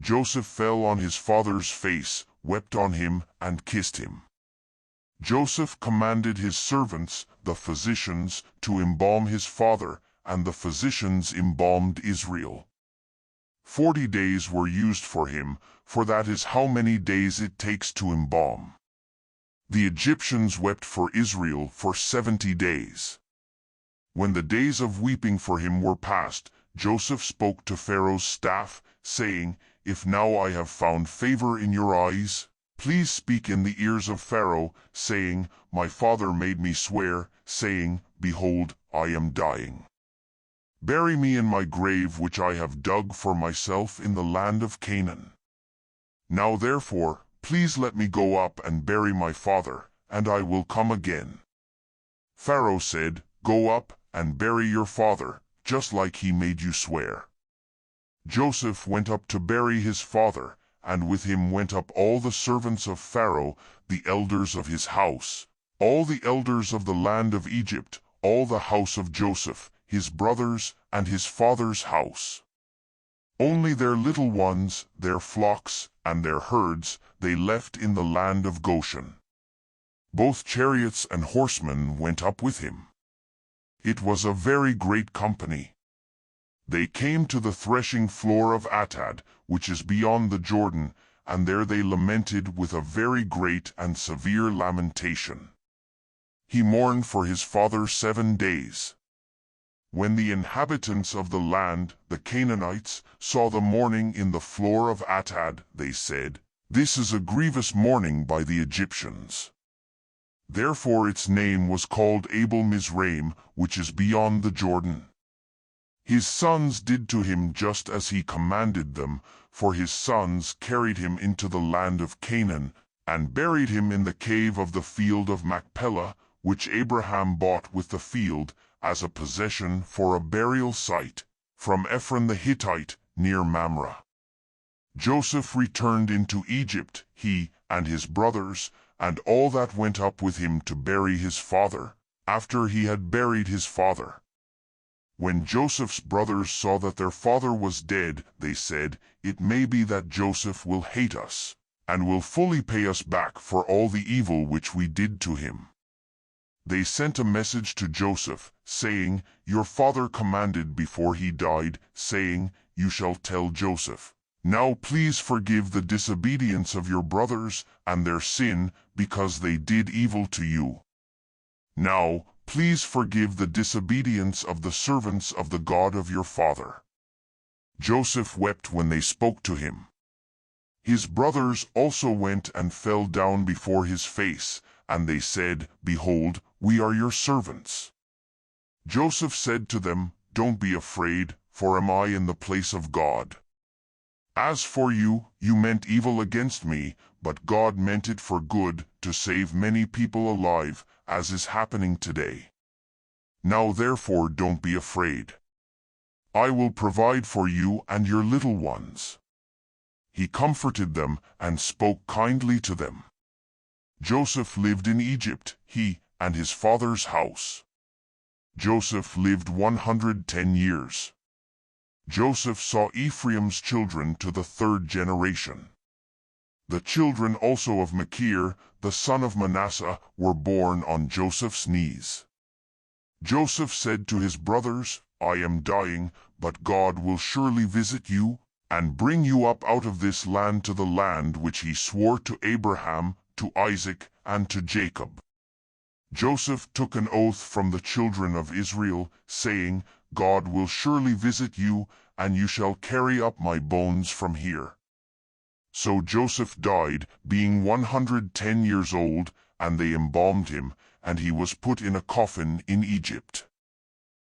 Joseph fell on his father's face, wept on him, and kissed him. Joseph commanded his servants, the physicians, to embalm his father, and the physicians embalmed Israel. 40 days were used for him, for that is how many days it takes to embalm. The Egyptians wept for Israel for 70 days. When the days of weeping for him were past, Joseph spoke to Pharaoh's staff, saying, "If now I have found favor in your eyes, please speak in the ears of Pharaoh, saying, My father made me swear, saying, Behold, I am dying. Bury me in my grave which I have dug for myself in the land of Canaan. Now therefore, please let me go up and bury my father, and I will come again." Pharaoh said, "Go up and bury your father, just like he made you swear." Joseph went up to bury his father, and with him went up all the servants of Pharaoh, the elders of his house, all the elders of the land of Egypt, all the house of Joseph, his brothers, and his father's house. Only their little ones, their flocks, and their herds, they left in the land of Goshen. Both chariots and horsemen went up with him. It was a very great company. They came to the threshing floor of Atad, which is beyond the Jordan, and there they lamented with a very great and severe lamentation. He mourned for his father 7 days. When the inhabitants of the land, the Canaanites, saw the mourning in the floor of Atad, they said, "This is a grievous mourning by the Egyptians." Therefore its name was called Abel Mizraim, which is beyond the Jordan. His sons did to him just as he commanded them, for his sons carried him into the land of Canaan, and buried him in the cave of the field of Machpelah, which Abraham bought with the field, as a possession for a burial site, from Ephron the Hittite, near Mamre. Joseph returned into Egypt, he, and his brothers, and all that went up with him to bury his father, after he had buried his father. When Joseph's brothers saw that their father was dead, they said, "It may be that Joseph will hate us, and will fully pay us back for all the evil which we did to him." They sent a message to Joseph, saying, "Your father commanded before he died, saying, You shall tell Joseph, Now please forgive the disobedience of your brothers, and their sin, because they did evil to you. Now, please forgive the disobedience of the servants of the God of your father." Joseph wept when they spoke to him. His brothers also went and fell down before his face, and they said, "Behold, we are your servants." Joseph said to them, "Don't be afraid, for am I in the place of God? As for you, you meant evil against me, but God meant it for good, to save many people alive, as is happening today. Now therefore don't be afraid. I will provide for you and your little ones." He comforted them and spoke kindly to them. Joseph lived in Egypt, he and his father's house. Joseph lived 110 years. Joseph saw Ephraim's children to the 3rd generation. The children also of Machir, the son of Manasseh, were born on Joseph's knees. Joseph said to his brothers, "I am dying, but God will surely visit you, and bring you up out of this land to the land which he swore to Abraham, to Isaac, and to Jacob." Joseph took an oath from the children of Israel, saying, "God will surely visit you, and you shall carry up my bones from here." So Joseph died, being 110 years old, and they embalmed him, and he was put in a coffin in Egypt.